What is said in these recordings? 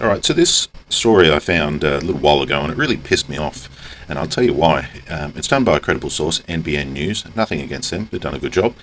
All right, so this story I found a little while ago, and it really pissed me off, and I'll tell you why. It's done by a credible source, NBN News. Nothing against them; they've done a good job.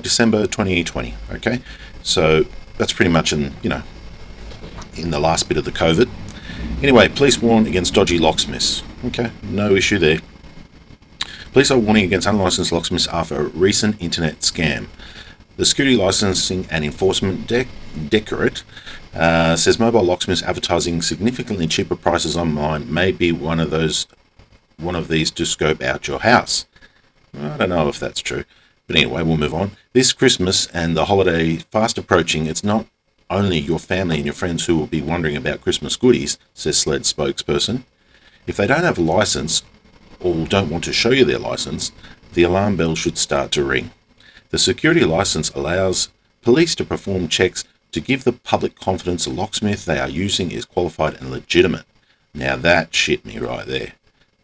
December 2020. Okay, so that's pretty much in the last bit of the COVID. Anyway, police warn against dodgy locksmiths. Okay, no issue there. Police are warning against unlicensed locksmiths after a recent internet scam. The Security Licensing and Enforcement Directorate says mobile locksmiths advertising significantly cheaper prices online may be one of these to scope out your house. I don't know if that's true, but anyway, we'll move on. This Christmas and the holiday fast approaching, it's not only your family and your friends who will be wondering about Christmas goodies, says SLED spokesperson. If they don't have a license or don't want to show you their license, the alarm bell should start to ring. The security license allows police to perform checks to give the public confidence the locksmith they are using is qualified and legitimate. Now that shit me right there.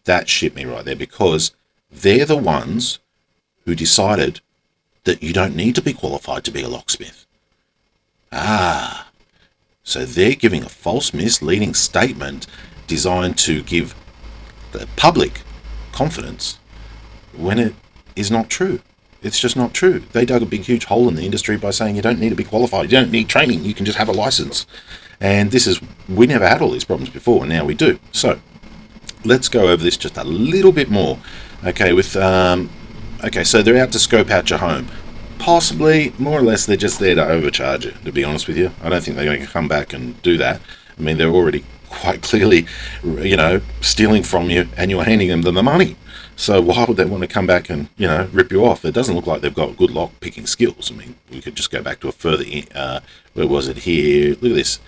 That shit me right there, because they're the ones who decided that you don't need to be qualified to be a locksmith. So they're giving a false, misleading statement designed to give the public confidence when it is not true. It's just not true. They dug a big, huge hole in the industry by saying you don't need to be qualified, you don't need training, you can just have a license. And we never had all these problems before, and now we do. So let's go over this just a little bit more. Okay, so they're out to scope out your home. Possibly, more or less, they're just there to overcharge you, to be honest with you. I don't think they're going to come back and do that. I mean, they're already quite clearly, stealing from you, and you're handing them the money. So why would they want to come back and, rip you off? It doesn't look like they've got good lock picking skills. I mean, we could just go back to a further, where was it here? Look at this.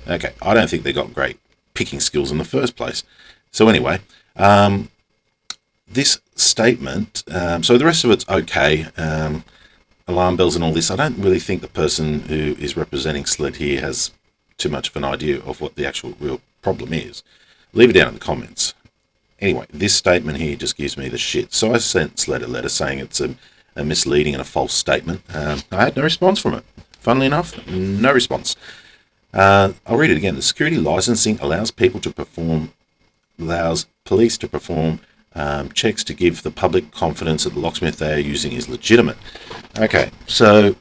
Okay, I don't think they got great picking skills in the first place. So anyway, this statement, so the rest of it's okay. Alarm bells and all this. I don't really think the person who is representing SLED here has too much of an idea of what the actual real problem is. Leave it down in the comments. Anyway, this statement here just gives me the shit. So I sent SLED a letter saying it's a misleading and a false statement. I had no response from it. Funnily enough, no response. I'll read it again. The security licensing allows police to perform checks to give the public confidence that the locksmith they are using is legitimate. Okay, so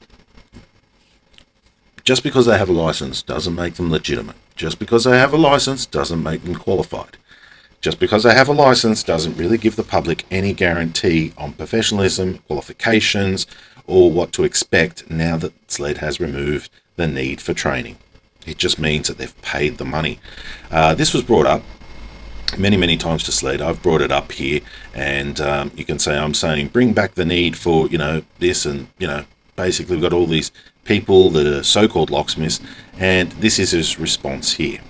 just because they have a license doesn't make them legitimate. Just because they have a license doesn't make them qualified. Just because they have a license doesn't really give the public any guarantee on professionalism, qualifications, or what to expect now that SLED has removed the need for training. It just means that they've paid the money. This was brought up many times to SLED. I've brought it up here, and you can say I'm saying bring back the need for this, and basically we've got all these people that are so-called locksmiths, and this is his response here.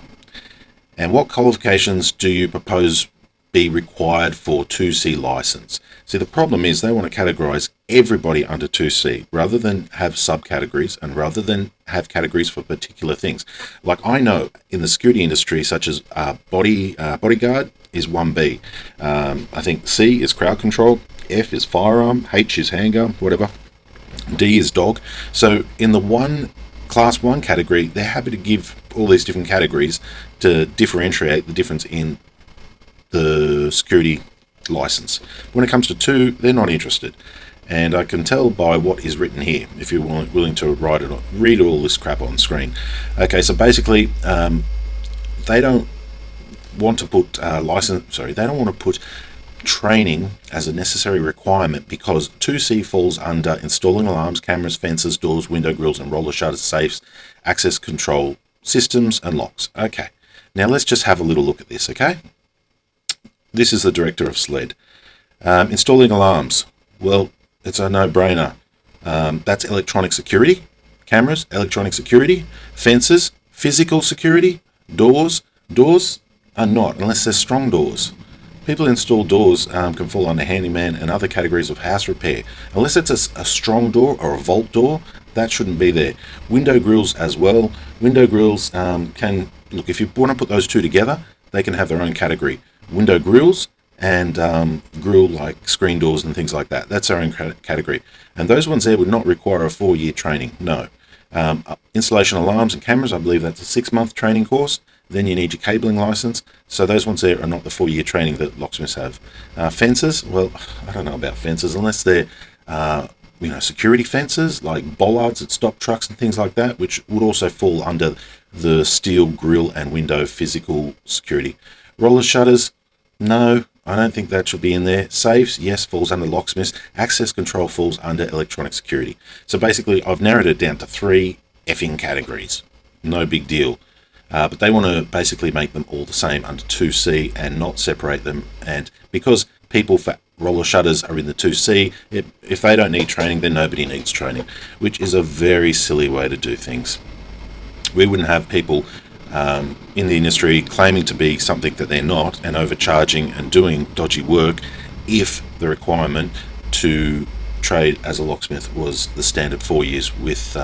And what qualifications do you propose be required for 2C license? See, the problem is they want to categorize everybody under 2C rather than have subcategories, and rather than have categories for particular things. Like I know in the security industry, such as bodyguard is 1B. I think C is crowd control, F is firearm, H is handgun, whatever. D is dog. So in the class 1 category, they're happy to give all these different categories to differentiate the difference in the security license. When it comes to 2, they're not interested. And I can tell by what is written here, if you're willing to read all this crap on screen. Okay, so basically, they don't want to put they don't want to put training as a necessary requirement, because 2C falls under installing alarms, cameras, fences, doors, window grills, and roller shutters, safes, access control systems, and locks. Okay, now let's just have a little look at this, okay? This is the director of SLED. Installing alarms. Well, it's a no-brainer. That's electronic security, cameras, electronic security, fences, physical security, doors. Doors are not, unless they're strong doors. People install doors can fall under handyman and other categories of house repair. Unless it's a strong door or a vault door, that shouldn't be there. Window grills as well. Window grills can, look, if you want to put those two together, they can have their own category. Window grills and grill like screen doors and things like that. That's our own category. And those ones there would not require a 4-year training, no. Installation alarms and cameras, I believe that's a 6-month training course. Then you need your cabling license. So those ones there are not the 4-year training that locksmiths have. Fences, well, I don't know about fences unless they're security fences like bollards that stop trucks and things like that, which would also fall under the steel grille and window physical security. Roller shutters, no, I don't think that should be in there. Safes, yes, falls under locksmiths. Access control falls under electronic security. So basically, I've narrowed it down to 3 effing categories. No big deal. But they want to basically make them all the same under 2C and not separate them. And because people for roller shutters are in the 2C, if they don't need training, then nobody needs training, which is a very silly way to do things. We wouldn't have people in the industry claiming to be something that they're not and overcharging and doing dodgy work if the requirement to trade as a locksmith was the standard 4 years with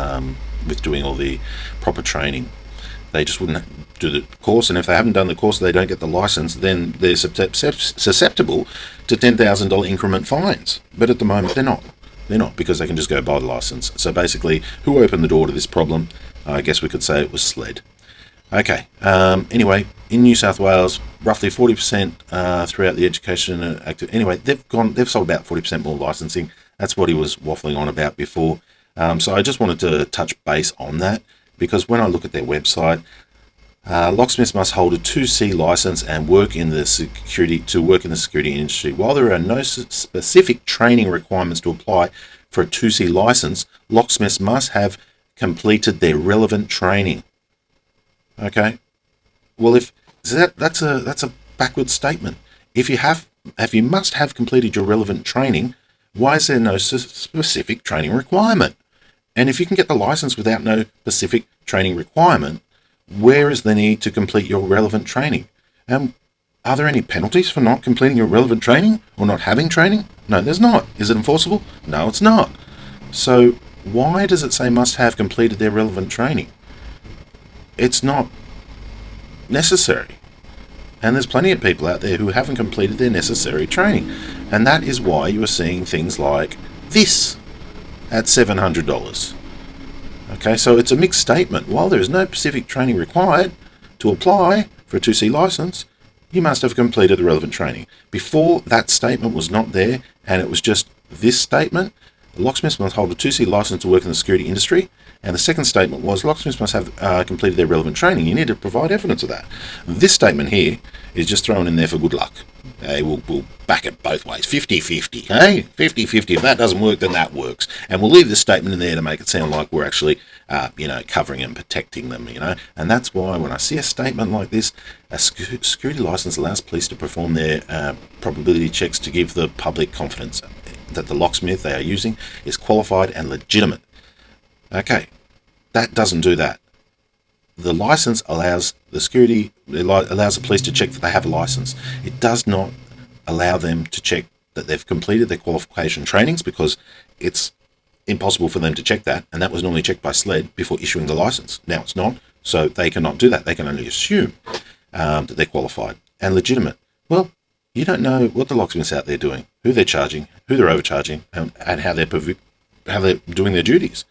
doing all the proper training. They just wouldn't do the course, and if they haven't done the course, they don't get the license, then they're susceptible to $10,000 increment fines. But at the moment, they're not. They're not, because they can just go buy the license. So basically, who opened the door to this problem? I guess we could say it was SLED. Okay, anyway, in New South Wales, roughly 40% throughout the education active. Anyway, they've sold about 40% more licensing. That's what he was waffling on about before. So I just wanted to touch base on that, because when I look at their website, locksmiths must hold a 2C license and work in the security industry. While there are no specific training requirements to apply for a 2C license, locksmiths must have completed their relevant training. Okay, well, that's a backward statement. If you must have completed your relevant training, why is there no specific training requirement? And if you can get the license without no specific training requirement, where is the need to complete your relevant training? Are there any penalties for not completing your relevant training or not having training? No, there's not. Is it enforceable? No, it's not. So why does it say must have completed their relevant training? It's not necessary. And there's plenty of people out there who haven't completed their necessary training. And that is why you are seeing things like this at $700. Okay, so it's a mixed statement. While there is no specific training required to apply for a 2C license, you must have completed the relevant training. Before, that statement was not there, and it was just this statement: locksmiths must hold a 2C license to work in the security industry. And the second statement was locksmiths must have completed their relevant training. You need to provide evidence of that. This statement here is just thrown in there for good luck. We'll back it both ways. 50-50. Hey, 50-50. If that doesn't work, then that works. And we'll leave this statement in there to make it sound like we're actually, covering and protecting them, And that's why when I see a statement like this, a security license allows police to perform their probability checks to give the public confidence that the locksmith they are using is qualified and legitimate. Okay, that doesn't do that. The license allows the police to check that they have a license. It does not allow them to check that they've completed their qualification trainings, because it's impossible for them to check that, and that was normally checked by SLED before issuing the license. Now it's not, so they cannot do that. They can only assume that they're qualified and legitimate. Well, you don't know what the locksmiths out there doing, who they're charging, who they're overcharging, and how they're doing their duties.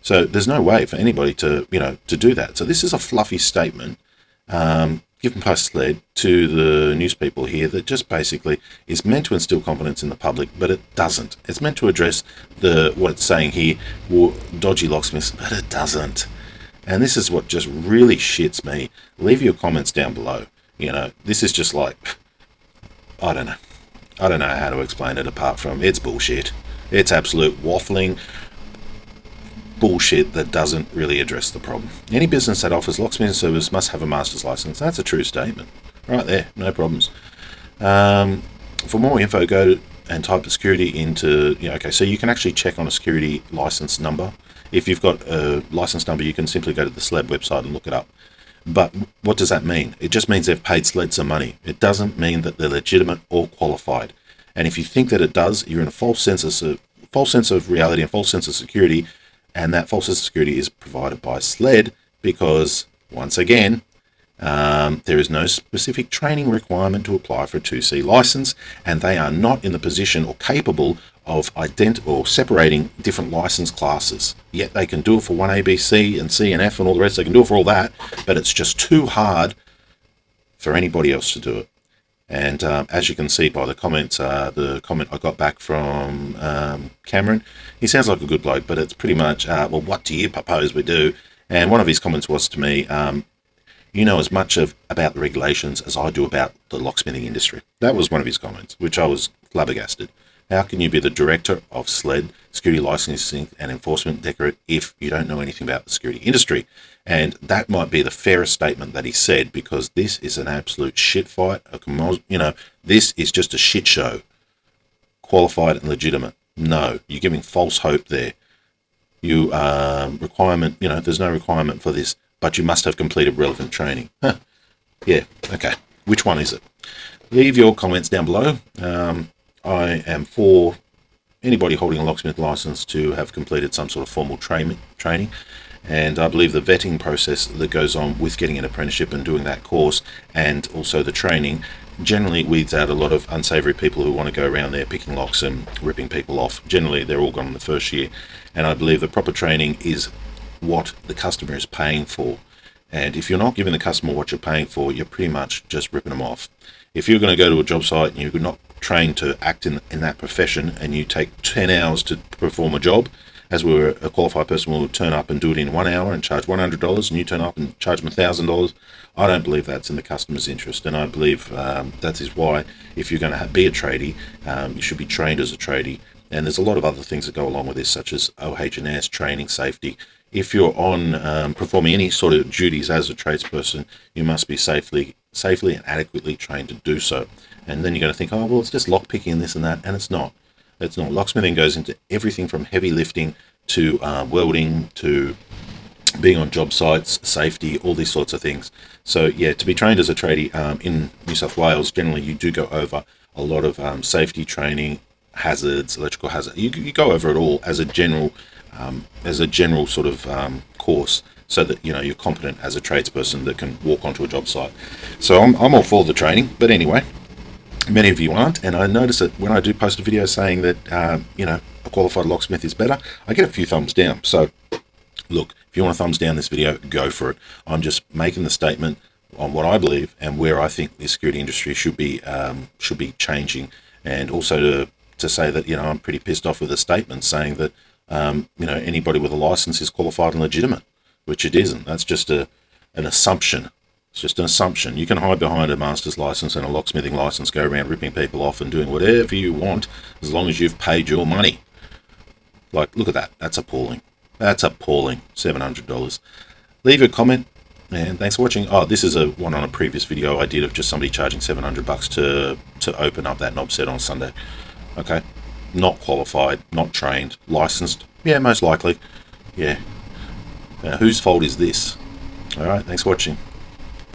So there's no way for anybody to do that. So this is a fluffy statement given by SLED to the news people here that just basically is meant to instill confidence in the public, but it doesn't. It's meant to address what it's saying here, dodgy locksmiths, but it doesn't. And this is what just really shits me. Leave your comments down below. This is just like, I don't know how to explain it apart from it's bullshit. It's absolute waffling bullshit that doesn't really address the problem. Any business that offers locksmith service must have a master's license. That's a true statement. Right there, no problems. For more info, go and type security into, so you can actually check on a security license number. If you've got a license number, you can simply go to the SLED website and look it up. But what does that mean? It just means they've paid SLED some money. It doesn't mean that they're legitimate or qualified. And if you think that it does, you're in a false sense of reality and false sense of security. And that false sense of security is provided by SLED because, once again, there is no specific training requirement to apply for a 2C license, and they are not in the position or capable of separating different license classes. Yet they can do it for 1A, B, C, and C and F and all the rest. They can do it for all that, but it's just too hard for anybody else to do it. And as you can see by the comments, the comment I got back from Cameron, he sounds like a good bloke, but it's pretty much, well, what do you propose we do? And one of his comments was to me, you know as much about the regulations as I do about the locksmithing industry. That was one of his comments, which I was flabbergasted. How can you be the director of SLED, Security Licensing and Enforcement Directorate, if you don't know anything about the security industry? And that might be the fairest statement that he said, because this is an absolute shit fight. You know, this is just a shit show. Qualified and legitimate. No, you're giving false hope there. You requirement, you know, there's no requirement for this, but you must have completed relevant training. Huh. Yeah, okay. Which one is it? Leave your comments down below. I am for anybody holding a locksmith license to have completed some sort of formal training, and I believe the vetting process that goes on with getting an apprenticeship and doing that course, and also the training, generally weeds out a lot of unsavory people who want to go around there picking locks and ripping people off. Generally they're all gone in the first year, and I believe the proper training is what the customer is paying for. And if you're not giving the customer what you're paying for, you're pretty much just ripping them off. If you're going to go to a job site and you're not trained to act in that profession, and you take 10 hours to perform a job, as we were a qualified person will turn up and do it in 1 hour and charge $100, and you turn up and charge them $1,000, I don't believe that's in the customer's interest. And I believe that is why, if you're going to be a tradie, you should be trained as a tradie. And there's a lot of other things that go along with this, such as OH&S, training, safety. If you're on performing any sort of duties as a tradesperson, you must be safely and adequately trained to do so. And then you're going to think, oh, well, it's just lockpicking and this and that, and it's not. It's not. Locksmithing goes into everything from heavy lifting to welding to being on job sites, safety, all these sorts of things. So yeah, to be trained as a tradie in New South Wales, generally you do go over a lot of safety training, hazards, electrical hazards. You go over it all as a general sort of course, so that you know you're competent as a tradesperson that can walk onto a job site. So I'm all for the training, but anyway, many of you aren't, and I notice that when I do post a video saying that you know, a qualified locksmith is better, I get a few thumbs down. So look, if you want to thumbs down this video, go for it. I'm just making the statement on what I believe and where I think the security industry should be changing, and also to say that, you know, I'm pretty pissed off with a statement saying that you know, anybody with a license is qualified and legitimate, which it isn't. That's just an assumption. It's just an assumption. You can hide behind a master's license and a locksmithing license, go around ripping people off and doing whatever you want, as long as you've paid your money. Like, look at that. That's appalling. That's appalling. $700. Leave a comment, and thanks for watching. Oh, this is one on a previous video I did of just somebody charging $700 to open up that knob set on Sunday. Okay. Not qualified, not trained, licensed. Yeah, most likely. Yeah. Whose fault is this? All right. Thanks for watching.